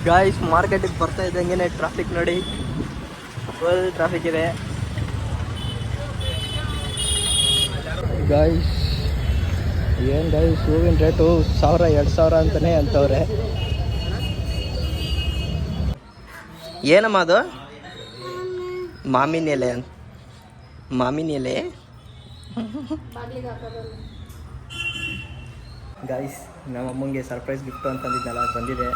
Guys ಮಾರ್ಕೆಟಿಗೆ ಬರ್ತಾ ಇದ್ದಂಗೆ ಟ್ರಾಫಿಕ್ ನೋಡಿ, ಫುಲ್ ಟ್ರಾಫಿಕ್ ಇದೆ ಗಾಯ್ಸ್. ಏನು ಗಾಯ್ಸ್, ಹೂವಿನ ರೇಟು 1000-2000 ಅಂತಲೇ ಅಂತವ್ರೆ. ಏನಮ್ಮ ಅದು? ಮಾವಿನ ಎಲೆ. ಮಾವಿನ ಎಲೆ ಗಾಯ್ಸ್, ನಮ್ಮ ಅಮ್ಮಂಗೆ ಸರ್ಪ್ರೈಸ್ ಗಿಫ್ಟು ಅಂತಂದಿದ್ದಲ್ಲ, ಬಂದಿದೆ.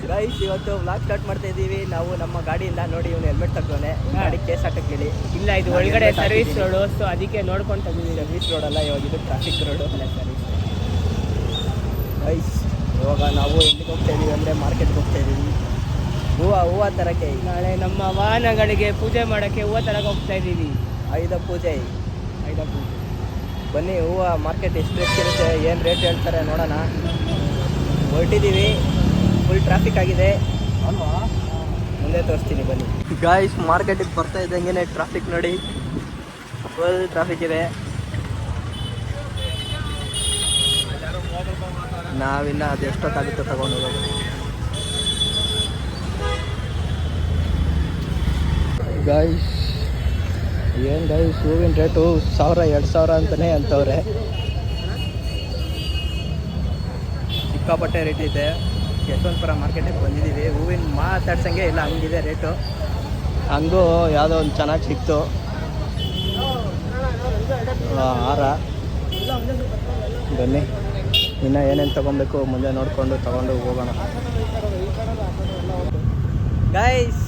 ಗೈಸ್, ಇವತ್ತು ವ್ಲಾಗ್ ಸ್ಟಾರ್ಟ್ ಮಾಡ್ತಾ ಇದ್ದೀವಿ ನಾವು ನಮ್ಮ ಗಾಡಿಯಿಂದ. ನೋಡಿ, ಇವನು ಹೆಲ್ಮೆಟ್ ತಗೊಂಡೆ, ಗಾಡಿ ಕೇಸ್ ಹಾಕಕ್ಕೆ ಹೇಳಿ. ಇಲ್ಲ, ಇದು ಒಳಗಡೆ ಸರ್ವಿಸ್ ರೋಡು, ಸೊ ಅದಕ್ಕೆ ನೋಡ್ಕೊಂಡು ತಂದಿದ್ದೀವಿ. ಸರ್ವಿಸ್ ರೋಡ್ ಅಲ್ಲ, ಇವಾಗ ಇದು ಟ್ರಾಫಿಕ್ ರೋಡು. ಗೈಸ್, ಇವಾಗ ನಾವು ಎಲ್ಲಿಗೆ ಹೋಗ್ತಾ ಇದ್ದೀವಿ ಅಂದರೆ ಮಾರ್ಕೆಟ್ಗೆ ಹೋಗ್ತಾ ಇದ್ದೀವಿ. ಹೂವು ತರಕ್ಕೆ ನಾಳೆ ನಮ್ಮ ವಾಹನಗಳಿಗೆ ಪೂಜೆ ಮಾಡೋಕ್ಕೆ ಹೂವು ತರಕ್ಕೆ ಹೋಗ್ತಾ ಇದ್ದೀವಿ. ಆಯುಧ ಪೂಜೆ. ಬನ್ನಿ, ಹೂವು ಮಾರ್ಕೆಟ್ ಎಷ್ಟು ರೇಟ್ ಇರುತ್ತೆ, ಏನು ರೇಟ್ ಹೇಳ್ತಾರೆ ನೋಡೋಣ. ಹೊರಟಿದ್ದೀವಿ, ಫುಲ್ ಟ್ರಾಫಿಕ್ ಆಗಿದೆ ಅಲ್ವಾ, ಮುಂದೆ ತೋರಿಸ್ತೀನಿ ಬನ್ನಿ. ಗಾಯ್ಸ್, ಮಾರ್ಕೆಟಿಗೆ ಬರ್ತಾ ಇದ್ದಂಗೆ ಟ್ರಾಫಿಕ್ ನೋಡಿ, ಫುಲ್ ಟ್ರಾಫಿಕ್ ಇದೆ. ನಾವಿನ್ನ ಅದು ಎಷ್ಟೊತ್ತಾಗುತ್ತೆ ತಗೊಂಡು ಹೋಗೋದು. ಗಾಯ್ಸ್, ಏನು ಗಾಯ್ಸ್, ಹೂವಿನ ರೇಟು 1000-2000 ಅಂತಲೇ ಅಂತವ್ರೆ. ಸಿಕ್ಕಾಪಟ್ಟೆ ರೇಟ್ ಇದೆ. ಯಶವಂತಪುರ ಮಾರ್ಕೆಟಿಗೆ ಬಂದಿದ್ದೀವಿ. ಹೂವಿನ ಮಾತಾಡ್ಸಂಗೆ ಇಲ್ಲ, ಹಂಗಿದೆ ರೇಟು. ಹಂಗೂ ಯಾವುದೋ ಒಂದು ಚೆನ್ನಾಗಿ ಸಿಕ್ತು ಹಾರ. ಬನ್ನಿ, ಇನ್ನು ಏನೇನು ತೊಗೊಬೇಕು ಮುಂದೆ ನೋಡಿಕೊಂಡು ತೊಗೊಂಡು ಹೋಗೋಣ. ಗೈಸ್,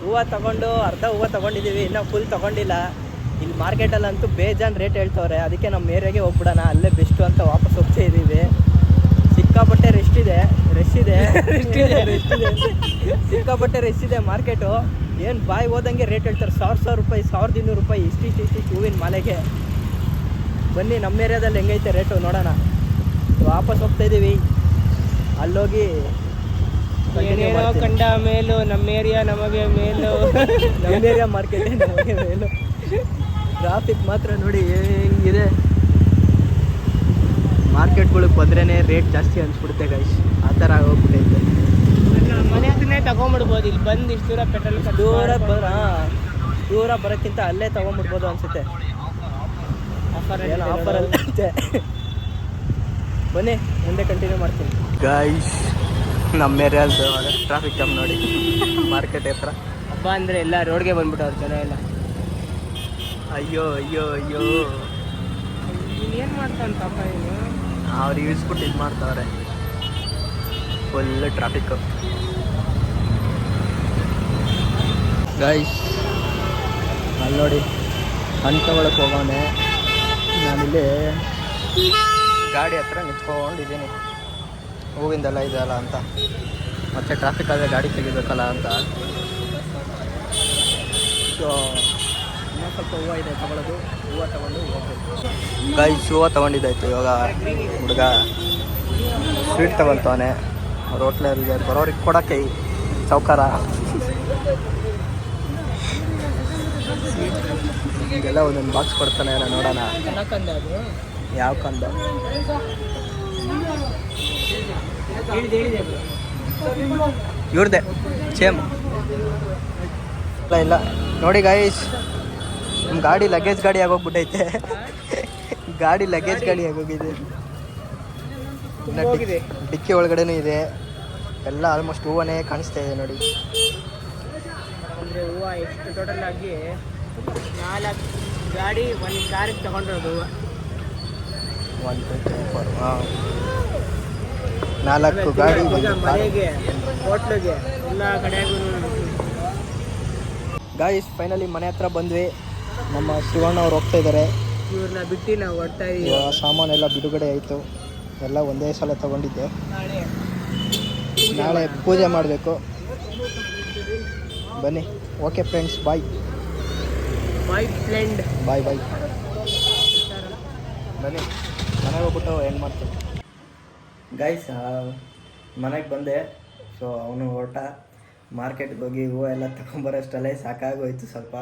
ಹೂವು ತೊಗೊಂಡು ಅರ್ಧ ಹೂವು ತೊಗೊಂಡಿದ್ದೀವಿ, ಇನ್ನೂ ಫುಲ್ ತೊಗೊಂಡಿಲ್ಲ. ಇಲ್ಲಿ ಮಾರ್ಕೆಟಲ್ಲಂತೂ ಬೇಜಾನ್ ರೇಟ್ ಹೇಳ್ತವ್ರೆ. ಅದಕ್ಕೆ ನಮ್ಮ ಏರಿಯಾಗೆ ಹೋಗ್ಬಿಡೋಣ, ಅಲ್ಲೇ ಬೆಸ್ಟು ಅಂತ ವಾಪಸ್ ಹೋಗ್ತಾ ಇದ್ದೀವಿ. ಸಿಕ್ಕಾಪಟ್ಟೆ ರಶ್ ಇದೆ ಸಿಕ್ಕಾಪಟ್ಟೆ ರಶ್ ಇದೆ ಮಾರ್ಕೆಟು. ಏನು ಬಾಯಿ ಹೋದಂಗೆ ರೇಟ್ ಹೇಳ್ತಾರೆ. 1000 ರೂಪಾಯಿ, 1200 ರೂಪಾಯಿ, ಇಷ್ಟಿಷ್ಟು ಹೂವಿನ ಮಾಲೆಗೆ. ಬನ್ನಿ, ನಮ್ಮ ಏರಿಯಾದಲ್ಲಿ ಹೆಂಗೈತೆ ರೇಟು ನೋಡೋಣ. ವಾಪಸ್ ಹೋಗ್ತಾ ಇದ್ದೀವಿ. ಅಲ್ಲೋಗಿ ಕಂಡ ಮೇಲು ನಮ್ಮ ಏರಿಯಾ ನಮಗೆ ಮೇಲು. ನಮ್ಮ ಏರಿಯಾ ಮಾರ್ಕೆಟ್ ನಮಗೆ ಮೇಲು. ಟ್ರಾಫಿಕ್ ಮಾತ್ರ ನೋಡಿ ಹೆಂಗಿದೆ. ಮಾರ್ಕೆಟ್ಗಳಿಗೆ ಬಂದ್ರೇ ರೇಟ್ ಜಾಸ್ತಿ ಅನ್ಸ್ಬಿಡುತ್ತೆ ಗೈಸ್, ಆ ಥರ ಆಗೋಗ್ಬಿಟ್ಟೈತೆ. ಮನೆ ಹತ್ರನೇ ತೊಗೊಂಬಿಡ್ಬೋದು, ಇಲ್ಲಿ ಬಂದು ಇಷ್ಟು ದೂರ ಪೆಟ್ರೋಲ್ ದೂರ ಬರೋಕ್ಕಿಂತ ಅಲ್ಲೇ ತೊಗೊಂಬಿಡ್ಬೋದು ಅನಿಸುತ್ತೆ. ಆಫರಲ್ಲಿ ಬನ್ನಿ, ಮುಂದೆ ಕಂಟಿನ್ಯೂ ಮಾಡ್ತೀನಿ. ಗೈಸ್, ನಮ್ಮ ಏರಿಯಾದ ಟ್ರಾಫಿಕ್ ಜಾಮ್ ನೋಡಿ, ಮಾರ್ಕೆಟ್ ಹತ್ರ. ಹಬ್ಬ ಅಂದರೆ ಎಲ್ಲ ರೋಡ್ಗೆ ಬಂದ್ಬಿಟ್ಟವ್ರು ಜನ ಎಲ್ಲ. ಅಯ್ಯೋ ಏನು ಮಾಡ್ತಾನೆ ಪಾಪ ಏನು, ಅವ್ರು ಇಳಿಸ್ಬಿಟ್ಟು ಇದು ಮಾಡ್ತಾವ್ರೆ. Full traffic. ಗೈಸ್, ಅಲ್ಲಿ ನೋಡಿ, ಹಣ್ಣು ತಗೊಳಕ್ಕೆ ಹೋಗೋನೆ. ನಾನಿಲ್ಲಿ ಗಾಡಿ ಹತ್ರ ನಿಂತ್ಕೊಂಡಿದ್ದೀನಿ, ಹೂವಿಂದೆಲ್ಲ ಇದೆಯಲ್ಲ ಅಂತ. ಮತ್ತೆ ಟ್ರಾಫಿಕ್ ಆದರೆ ಗಾಡಿ ತೆಗಿಬೇಕಲ್ಲ ಅಂತ. ಸೊ ಇನ್ನೂ ಸ್ವಲ್ಪ ಹೂವು ಇದೆ ತಗೊಳ್ಳೋದು. ಹೂವು ತಗೊಂಡು ಹೋಗ್ಬೇಕು. ಗೈಸ್, ಹೂವು ತೊಗೊಂಡಿದ್ದಾಯ್ತು. ಇವಾಗ ಹುಡುಗ ಸ್ವೀಟ್ ತಗೊತಾನೆ. ಅವ್ರ ಹೋಟ್ಲರಿಗೆ ಬರೋರಿಗೆ ಕೊಡೋಕ್ಕೆ ಸೌಕಾರ. ಈಗೆಲ್ಲ ಒಂದೊಂದು ಬಾಕ್ಸ್ ಕೊಡ್ತಾನೆ, ನೋಡೋಣ ಯಾವ ಕಂದ. ಇವ್ರದ್ದೆ ಸೇಮ್ ಇಲ್ಲ ನೋಡಿ ಗೈಸ್. ನಮ್ಮ ಗಾಡಿ ಲಗೇಜ್ ಗಾಡಿ ಆಗೋಗ್ಬಿಟ್ಟೈತೆ. ಗಾಡಿ ಲಗೇಜ್ ಗಾಡಿ ಆಗೋಗಿದೆ. ಡಿಕ್ಕಿ ಒಳಗಡೆನೂ ಇದೆ. ಎಲ್ಲ ಆಲ್ಮೋಸ್ಟ್ ಹೂವನೇ ಕಾಣಿಸ್ತಾ ಇದೆ ನೋಡಿ. ಅಂದರೆ ಹೂವು ಎಷ್ಟು ಟೋಟಲ್ ಆಗಿ 4 ಗಾಡಿ ಒಂದು ಕಾರಿಗೆ ತಗೊಂಡಿರೋದು. 4 ಗಾಡಿ ಮನೆಗೆ, ಹೋಟ್ಲಿಗೆ, ಎಲ್ಲ ಕಡೆಗೂ. ಗಾಯ್ಸ್, ಫೈನಲಿ ಮನೆ ಹತ್ರ ಬಂದ್ವಿ. ನಮ್ಮ ಶಿವಣ್ಣ ಅವ್ರು ಹೋಗ್ತಾ ಇದ್ದಾರೆ. ಇವ್ರನ್ನ ಬಿಟ್ಟು ನಾವು ಹೊಡ್ತಾ ಇದ್ದೀವಿ. ಸಾಮಾನೆಲ್ಲ ಬಿಡುಗಡೆ ಆಯಿತು. ಎಲ್ಲ ಒಂದೇ ಸಲ ತಗೊಂಡಿದ್ದೆ. ನಾಳೆ ಪೂಜೆ ಮಾಡಬೇಕು. ಬನ್ನಿ. ಓಕೆ ಫ್ರೆಂಡ್ಸ್, ಬಾಯ್ ಫ್ರೆಂಡ್, ಬಾಯ್. ಬನ್ನಿ, ಮನೆಗೆ ಹೋಗ್ಬಿಟ್ಟು ಏನು ಮಾಡ್ತೀವಿ. ಗೈಸ್ ಮನೆಗೆ ಬಂದೆ. ಸೊ ಅವನು ಹೊರಟ ಮಾರ್ಕೆಟ್ಗೆ ಹೋಗಿ ಹೂವು ಎಲ್ಲ ತಗೊಂಬರೋಷ್ಟಲ್ಲೇ ಸಾಕಾಗೋಯ್ತು. ಸ್ವಲ್ಪ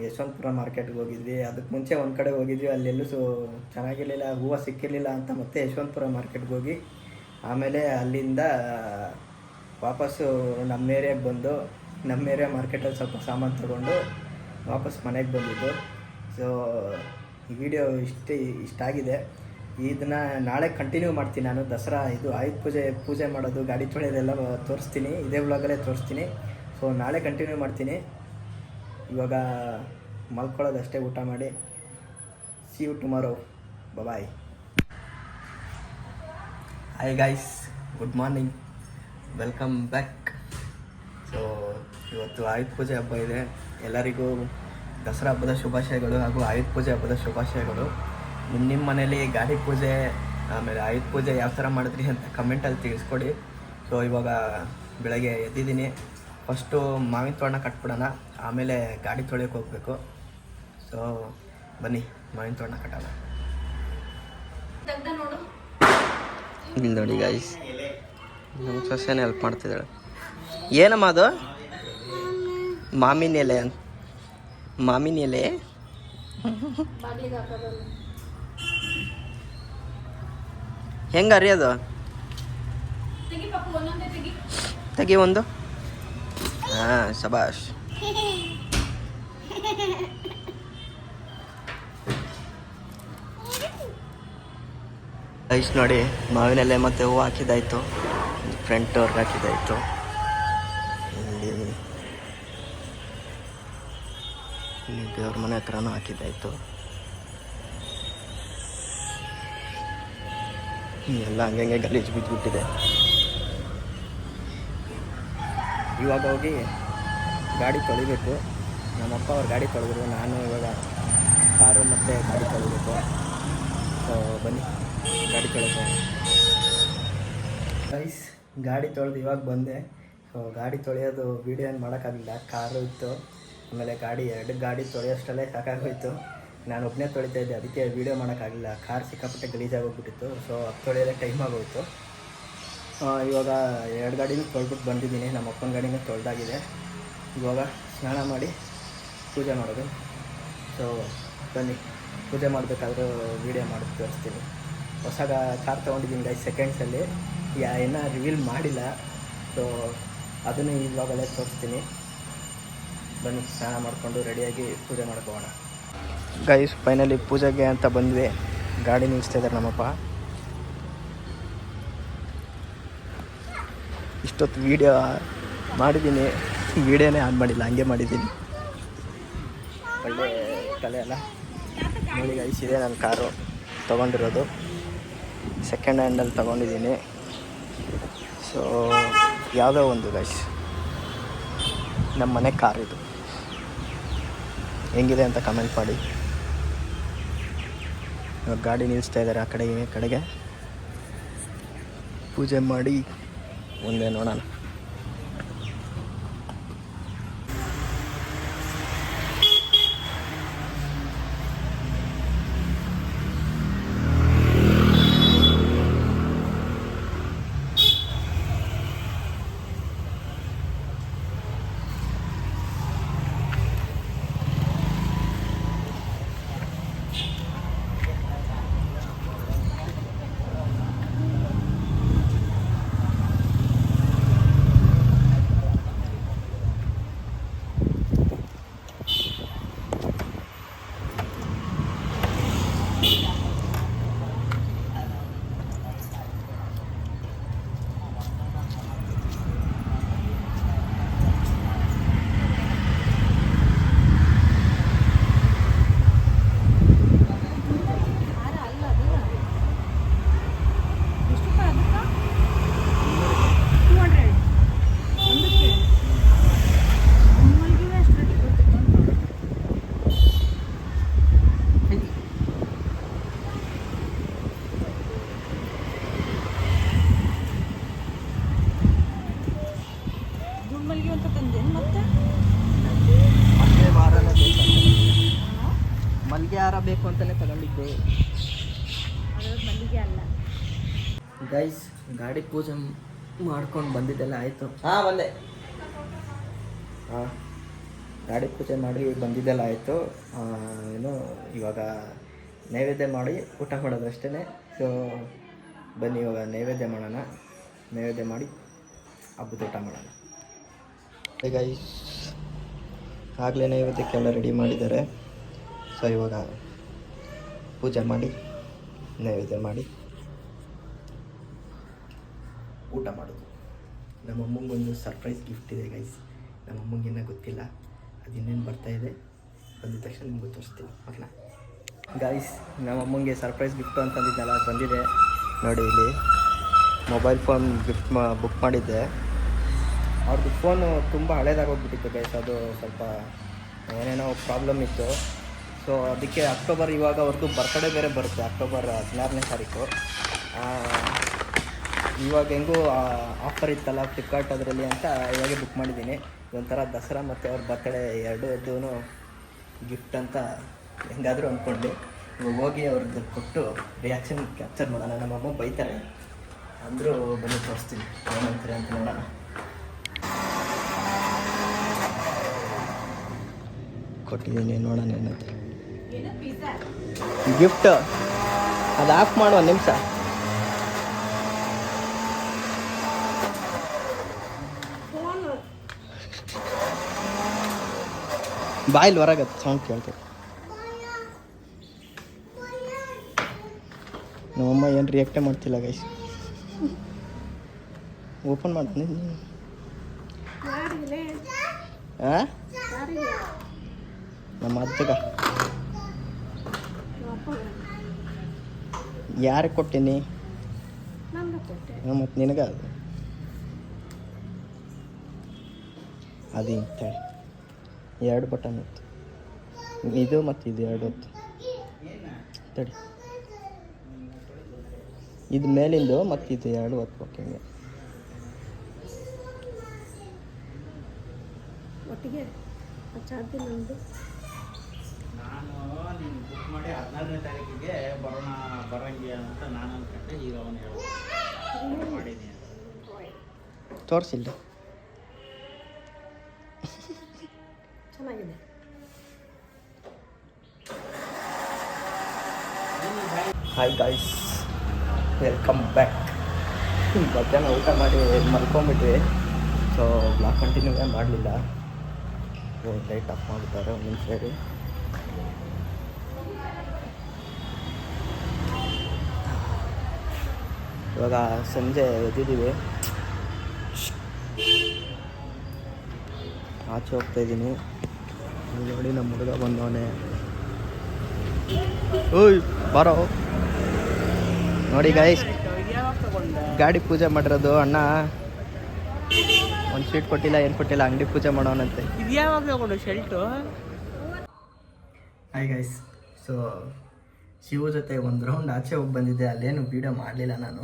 ಯಶವಂತಪುರ ಮಾರ್ಕೆಟ್ಗೆ ಹೋಗಿದ್ವಿ. ಅದಕ್ಕೆ ಮುಂಚೆ ಒಂದು ಕಡೆ ಹೋಗಿದ್ವಿ, ಅಲ್ಲೆಲ್ಲೂ ಚೆನ್ನಾಗಿರಲಿಲ್ಲ, ಹೂವು ಸಿಕ್ಕಿರಲಿಲ್ಲ ಅಂತ ಮತ್ತೆ ಯಶವಂತಪುರ ಮಾರ್ಕೆಟ್ಗೆ ಹೋಗಿ ಆಮೇಲೆ ಅಲ್ಲಿಂದ ವಾಪಸ್ಸು ನಮ್ಮ ಏರಿಯಾಗೆ ಬಂದು ನಮ್ಮ ಏರಿಯಾ ಮಾರ್ಕೆಟಲ್ಲಿ ಸ್ವಲ್ಪ ಸಾಮಾನು ತೊಗೊಂಡು ವಾಪಸ್ ಮನೆಗೆ ಬಂದಿದ್ದು. ಸೊ ಈ ವಿಡಿಯೋ ಇಷ್ಟಾಗಿದೆ. ಇದನ್ನು ನಾಳೆ ಕಂಟಿನ್ಯೂ ಮಾಡ್ತೀನಿ. ನಾನು ದಸರಾ ಇದು ಆಯುಧ ಪೂಜೆ ಮಾಡೋದು, ಗಾಡಿ ತೊಳೆಯೋದೆಲ್ಲ ತೋರಿಸ್ತೀನಿ, ಇದೇ ವ್ಲಾಗಲ್ಲೇ ತೋರಿಸ್ತೀನಿ. ಸೊ ನಾಳೆ ಕಂಟಿನ್ಯೂ ಮಾಡ್ತೀನಿ. ಇವಾಗ ಮಲ್ಕೊಳ್ಳೋದಷ್ಟೇ, ಊಟ ಮಾಡಿ. See you tomorrow, bye. Hi guys, good morning, welcome back. So ಇವತ್ತು ಆಯುಧ ಪೂಜೆ ಹಬ್ಬ ಇದೆ. ಎಲ್ಲರಿಗೂ ದಸರಾ ಹಬ್ಬದ ಶುಭಾಶಯಗಳು ಹಾಗೂ ಆಯುಧ ಪೂಜೆ ಹಬ್ಬದ ಶುಭಾಶಯಗಳು. ನಿಮ್ಮ ಮನೇಲಿ ಗಾಡಿ ಪೂಜೆ ಆಮೇಲೆ ಆಯುಧ ಪೂಜೆ ಯಾವ ಥರ ಮಾಡಿದ್ರಿ ಅಂತ ಕಮೆಂಟಲ್ಲಿ ತಿಳಿಸ್ಕೊಡಿ. ಸೊ ಇವಾಗ ಬೆಳಗ್ಗೆ ಎದ್ದಿದ್ದೀನಿ. ಫಸ್ಟು ಮಾವಿನ ತೋರಣ ಕಟ್ಬಿಡೋಣ, ಆಮೇಲೆ ಗಾಡಿ ತೊಳೆಯೋಕೆ ಹೋಗಬೇಕು. ಸೊ ಬನ್ನಿ ಮಾವಿನ ತೋರಣ ಕಟ್ಟೋಣ. ಇಲ್ಲಿ ನೋಡಿ ಗಾಯ್ಸ್, ನಮ್ಮ ಸೊಸೆನೇ ಹೆಲ್ಪ್ ಮಾಡ್ತಿದ್ದಾಳೆ. ಏನಮ್ಮ ಅದು? ಮಾವಿನ ಎಲೆ ಅಂತ. ಮಾವಿನ ಎಲೆ ಹೆಂಗೆ ಅರಿಯೋದು? ತೆಗಿ ಒಂದು. ಹಾಂ, ಶಬಾಷ್. ಐಸ್ ನೋಡಿ, ಮಾವಿನ ಎಲೆ ಮತ್ತು ಹೂವು ಹಾಕಿದ್ದಾಯಿತು. ಫ್ರಂಟ್ ಡೋರ್ಗೆ ಹಾಕಿದ್ದಾಯಿತು. ಇಲ್ಲಿ ದೇವ್ರ ಮನೆ ಹತ್ರನೂ ಹಾಕಿದ್ದಾಯಿತು. ಎಲ್ಲ ಹಂಗೆ ಗಲೀಜು ಬಿದ್ದುಬಿಟ್ಟಿದೆ. ಇವಾಗ ಹೋಗಿ ಗಾಡಿ ತೊಳಿಬೇಕು. ನಮ್ಮಪ್ಪ ಅವ್ರು ಗಾಡಿ ತೊಳೆದ್ರು, ನಾನು ಇವಾಗ ಕಾರು ಮತ್ತು ಗಾಡಿ ತೊಳಿಬೇಕು. ಸೊ ಬನ್ನಿ ಗಾಡಿ ತೊಳೆದು. ಗೈಸ್, ಗಾಡಿ ತೊಳೆದು ಇವಾಗ ಬಂದೆ. ಸೊ ಗಾಡಿ ತೊಳೆಯೋದು ವೀಡಿಯೋ ಏನು ಮಾಡೋಕ್ಕಾಗಲಿಲ್ಲ, ಕಾರು ಇತ್ತು. ಆಮೇಲೆ ಎರಡು ಗಾಡಿ ತೊಳೆಯೋಷ್ಟಲ್ಲೇ ಸಾಕಾಗೋಯಿತು. ನಾನು ಒಬ್ಬನೇ ತೊಳಿತಾ ಇದ್ದೆ, ಅದಕ್ಕೆ ವೀಡಿಯೋ ಮಾಡೋಕ್ಕಾಗಲಿಲ್ಲ. ಕಾರ್ ಸಿಕ್ಕಾಪಟ್ಟೆ ಗಲೀಜಾಗೋಗ್ಬಿಟ್ಟಿತ್ತು. ಸೊ ಅದು ತೊಳೆಯೋದೇ ಟೈಮ್ ಆಗೋಯಿತು. ಇವಾಗ 2 ಗಾಡಿನೂ ತೊಳ್ಬಿಟ್ಟು ಬಂದಿದ್ದೀನಿ. ನಮ್ಮ ಅಪ್ಪನ ಗಾಡಿನೂ ತೊಳೆದಾಗಿದೆ. ಇವಾಗ ಸ್ನಾನ ಮಾಡಿ ಪೂಜೆ ಮಾಡೋದು. ಸೊ ಬನ್ನಿ, ಪೂಜೆ ಮಾಡಬೇಕಾದ್ರೂ ವೀಡಿಯೋ ಮಾಡಿ ತೋರಿಸ್ತೀನಿ. ಹೊಸ ಕಾರ್ ತೊಗೊಂಡಿದ್ದೀನಿ ಗೈಸ್, ಸೆಕೆಂಡ್ಸಲ್ಲಿ. ಇನ್ನೂ ರಿವೀಲ್ ಮಾಡಿಲ್ಲ. ಸೊ ಅದನ್ನು ಈ ವ್ಲಾಗಲ್ಲೇ ತೋರಿಸ್ತೀನಿ. ಬನ್ನಿ, ಸ್ನಾನ ಮಾಡಿಕೊಂಡು ರೆಡಿಯಾಗಿ ಪೂಜೆ ಮಾಡ್ಕೋಣ. ಗೈಸ್, ಫೈನಲಿ ಪೂಜೆಗೆ ಅಂತ ಬಂದ್ವಿ. ಗಾಡಿ ನಿಲ್ಲಿಸ್ತಾ ಇದ್ದಾರೆ ನಮ್ಮಪ್ಪ. ಇಷ್ಟೊತ್ತು ವೀಡಿಯೋ ಮಾಡಿದ್ದೀನಿ, ವೀಡಿಯೋನೇ ಆನ್ ಮಾಡಿಲ್ಲ, ಹಂಗೆ ಮಾಡಿದ್ದೀನಿ. ಒಳ್ಳೆ ಕಲೆ ಅಲ್ಲ ನೋಡಿ ಗೈಸ್. ಇದೆ ನನ್ನ ಕಾರು ತೊಗೊಂಡಿರೋದು, ಸೆಕೆಂಡ್ ಹ್ಯಾಂಡಲ್ಲಿ ತೊಗೊಂಡಿದ್ದೀನಿ. ಸೊ ಯಾವುದೋ ಒಂದು ಗೈಸ್, ನಮ್ಮ ಮನೆ ಕಾರ್ ಇದು. ಹೆಂಗಿದೆ ಅಂತ ಕಮೆಂಟ್ ಮಾಡಿ. ಇವಾಗ ಗಾಡಿ ನಿಲ್ಲಿಸ್ತಾ ಇದ್ದಾರೆ ಆ ಕಡೆಗೆ. ಪೂಜೆ ಮಾಡಿ ಮುಂದೆ ನೋಡೋಣ. ಮಲ್ಲಿಗೆ ಹಾರ ಬೇಕು ಅಂತಲೇ ತಗೊಂಡಿದ್ದೆ. ಮಲ್ಲಿಗೆ ಅಲ್ಲ, ಗೈಸ್ ಗಾಡಿ ಪೂಜೆ ಮಾಡ್ಕೊಂಡು ಬಂದಿದ್ದೆಲ್ಲ ಆಯಿತು. ಹಾಂ ಬಂದೆ. ಹಾಂ ಗಾಡಿ ಪೂಜೆ ಮಾಡಿ ಬಂದಿದ್ದೆಲ್ಲ ಆಯಿತು. ಏನು ಇವಾಗ ನೈವೇದ್ಯ ಮಾಡಿ ಊಟ ಮಾಡೋದು ಅಷ್ಟೇ. ಸೊ ಬನ್ನಿ ಇವಾಗ ನೈವೇದ್ಯ ಮಾಡೋಣ. ನೈವೇದ್ಯ ಮಾಡಿ ಹಬ್ಬದ ಊಟ ಮಾಡೋಣ. ಗೈಸ್ ಆಗಲೇ ನೈವೇದ್ಯಕ್ಕೆಲ್ಲ ರೆಡಿ ಮಾಡಿದ್ದಾರೆ. ಸೊ ಇವಾಗ ಪೂಜೆ ಮಾಡಿ ನೈವೇದ್ಯ ಮಾಡಿ ಊಟ ಮಾಡೋದು. ನಮ್ಮ ಅಮ್ಮಂಗೊಂದು ಸರ್ಪ್ರೈಸ್ ಗಿಫ್ಟ್ ಇದೆ ಗೈಸ್. ನಮ್ಮ ಅಮ್ಮಂಗಿನ್ನ ಗೊತ್ತಿಲ್ಲ, ಅದು ಇನ್ನೇನು ಬರ್ತಾಯಿದೆ. ಬಂದಿದ ತಕ್ಷಣ ನಿಮ್ಗೆ ತೋರಿಸ್ತೀನಿ ಓಕೆನಾ ಗೈಸ್. ನಮ್ಮ ಅಮ್ಮಂಗೆ ಸರ್ಪ್ರೈಸ್ ಗಿಫ್ಟು ಅಂತಂದಿದ್ದಲ್ಲ, ಅದು ಬಂದಿದೆ ನೋಡಿ. ಇಲ್ಲಿ ಮೊಬೈಲ್ ಫೋನ್ ಗಿಫ್ಟ್ ಬುಕ್ ಮಾಡಿದ್ದೆ. ಅವ್ರದ್ದು ಫೋನು ತುಂಬ ಹಳೇದಾಗೋಗ್ಬಿಟ್ಟಿತ್ತು ಗೈಸ್. ಅದು ಸ್ವಲ್ಪ ಏನೇನೋ ಪ್ರಾಬ್ಲಮ್ ಇತ್ತು. ಸೊ ಅದಕ್ಕೆ ಅಕ್ಟೋಬರ್ ಇವಾಗ ಅವ್ರದ್ದು ಬರ್ತ್ಡೇ ಬೇರೆ ಬರುತ್ತೆ, ಅಕ್ಟೋಬರ್ 16ನೇ ತಾರೀಕು. ಇವಾಗ ಹೆಂಗೂ ಆಫರ್ ಇತ್ತಲ್ಲ ಫ್ಲಿಪ್ಕಾರ್ಟ್ ಅದರಲ್ಲಿ ಅಂತ ಇವಾಗೆ ಬುಕ್ ಮಾಡಿದ್ದೀನಿ. ಇದೊಂಥರ ದಸರಾ ಮತ್ತು ಅವ್ರ ಬರ್ತ್ಡೇ ಎರಡೂ ಗಿಫ್ಟ್ ಅಂತ ಹೆಂಗಾದರೂ ಅಂದ್ಕೊಂಡು ಇವಾಗ ಹೋಗಿ ಅವ್ರದ್ದು ಕೊಟ್ಟು ರಿಯಾಕ್ಷನ್ ಕ್ಯಾಪ್ಚರ್ ಮಾಡೋಣ. ನಮ್ಮಮ್ಮ ಬೈತಾರೆ ಅಂದರೂ ಬನ್ನಿ ತೋರಿಸ್ತೀನಿ ಏನಂತಾರೆ ಅಂತ ನೋಡೋಣ. ಕೊಟ್ಟಿದ್ದೀನಿ ನೋಡೋಣ ಏನಂತ. ಗಿಫ್ಟ್ ಅದು ಆಫ್ ಮಾಡುವ ನಿಮಿಷ. ಬಾಯಿಲ್ ಹೊರಗತ್ತೆ ಸೌಂಡ್ ಕೇಳ್ತದೆ. ನಮ್ಮಮ್ಮ ಏನು ರಿಯಾಕ್ಟೇ ಮಾಡ್ತಿಲ್ಲ ಗೈಸ್. ಓಪನ್ ಮಾಡ್ತೀನಿ. ಹಾಂ ನಮ್ಮ ಅಜ್ಜಗ ಯಾರಿಗೆ ಕೊಟ್ಟೀನಿ? ಮತ್ತು ನಿನಗೆ ಅದು ಇಂತೇಳಿ 2 ಬಟನ್ ಇತ್ತು, ಇದು ಮತ್ತು ಇದು 2 ಇತ್ತು. ತಡಿ, ಇದು ಮೇಲಿಂದು ಮತ್ತು ಇದು 2 ಹೊತ್ಬೇಕು ಹಿಂಗೆ ಒಟ್ಟಿಗೆ. ನಾನು ನೀನು ಬುಕ್ ಮಾಡಿ 14ನೇ ತಾರೀಕಿಗೆ ಬರೋಂಗಿ ಅಂತ ನಾನು ಅಂದ್ಕೊಂಡೆ. ಈಗ ಅವನು ಹೇಳಿ ಮಾಡಿದ್ದೀನಿ ತೋರಿಸಿಲ್ಲ. ಚೆನ್ನಾಗಿದೆ. Hi guys, welcome back. ಮಧ್ಯಾಹ್ನ ಊಟ ಮಾಡಿ ಮಲ್ಕೊಂಬಿಟ್ವಿ. ಸೊ ಬ್ಲಾಗ್ ಕಂಟಿನ್ಯೂವೇ ಮಾಡಲಿಲ್ಲ. ಲೈಟ್ ಆಫ್ ಮಾಡಿದ್ದಾರೆ, ಒಂದು ನಿಮಿಷ ಇರಿ. ಇವಾಗ ಸಂಜೆ ಎದ್ದಿದ್ದೀವಿ, ಆಚೆ ಹೋಗ್ತಾಯಿದ್ದೀನಿ. ನೋಡಿ ನಮ್ಮ ಹುಡುಗ ಬಂದವನೇ. ಓಯ್ ಬಾರೋ ನೋಡಿ ಗಾಯ್ಸ್, ಗಾಡಿ ಪೂಜೆ ಮಾಡಿರೋದು ಅಣ್ಣ. ಒಂದು ಸ್ವೀಟ್ ಕೊಟ್ಟಿಲ್ಲ, ಏನು ಕೊಟ್ಟಿಲ್ಲ, ಅಂಗಡಿ ಪೂಜೆ ಮಾಡೋನಂತೆ. ಇದ್ಯಾವಾಗ ತಗೊಂಡು ಶೆಲ್ಟು? ಹಾಯ್ ಗೈಸ್, ಸೊ ಶಿವ ಜೊತೆ ಒಂದು ರೌಂಡ್ ಆಚೆ ಹೋಗಿ ಬಂದಿದ್ದೆ. ಅಲ್ಲೇನು ವೀಡಿಯೋ ಮಾಡಲಿಲ್ಲ ನಾನು,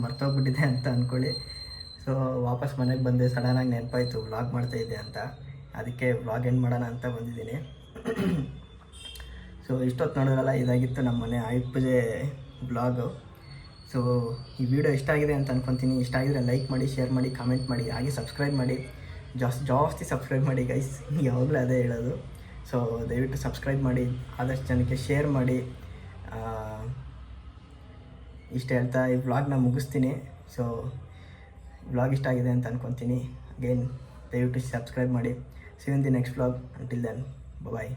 ಮರ್ತೋಗ್ಬಿಟ್ಟಿದ್ದೆ ಅಂತ ಅಂದ್ಕೊಳ್ಳಿ. ಸೊ ವಾಪಸ್ ಮನೆಗೆ ಬಂದೆ. ಸಡನ್ನಾಗಿ ನೆನಪಾಯಿತು ವ್ಲಾಗ್ ಮಾಡ್ತಾಯಿದ್ದೆ ಅಂತ, ಅದಕ್ಕೆ ವ್ಲಾಗ್ ಎಂಡ್ ಮಾಡೋಣ ಅಂತ ಬಂದಿದ್ದೀನಿ. ಸೊ ಇಷ್ಟೊತ್ತು ನೋಡೋದಲ್ಲ, ಇದಾಗಿತ್ತು ನಮ್ಮ ಮನೆ ಆಯುಧ ಪೂಜೆ ವ್ಲಾಗು. ಸೊ ಈ ವಿಡಿಯೋ ಇಷ್ಟ ಆಗಿದೆ ಅಂತ ಅಂದ್ಕೊತೀನಿ. ಇಷ್ಟ ಆಗಿದ್ರೆ ಲೈಕ್ ಮಾಡಿ, ಶೇರ್ ಮಾಡಿ, ಕಾಮೆಂಟ್ ಮಾಡಿ, ಹಾಗೆ ಸಬ್ಸ್ಕ್ರೈಬ್ ಮಾಡಿ. ಜಾಸ್ತಿ ಸಬ್ಸ್ಕ್ರೈಬ್ ಮಾಡಿ ಗೈಸ್, ಯಾವಾಗಲೂ ಅದೇ ಹೇಳೋದು. ಸೊ ದಯವಿಟ್ಟು ಸಬ್ಸ್ಕ್ರೈಬ್ ಮಾಡಿ, ಆದಷ್ಟು ಜನಕ್ಕೆ ಶೇರ್ ಮಾಡಿ. ಇಷ್ಟ ಹೇಳ್ತಾ ಈ ವ್ಲಾಗ್ನ ಮುಗಿಸ್ತೀನಿ. ಸೊ ವ್ಲಾಗ್ ಇಷ್ಟ ಆಗಿದೆ ಅಂತ ಅಂದ್ಕೊತೀನಿ. ಅಗೇನ್ ದಯವಿಟ್ಟು ಸಬ್ಸ್ಕ್ರೈಬ್ ಮಾಡಿ. See you in the next vlog. Until then bye.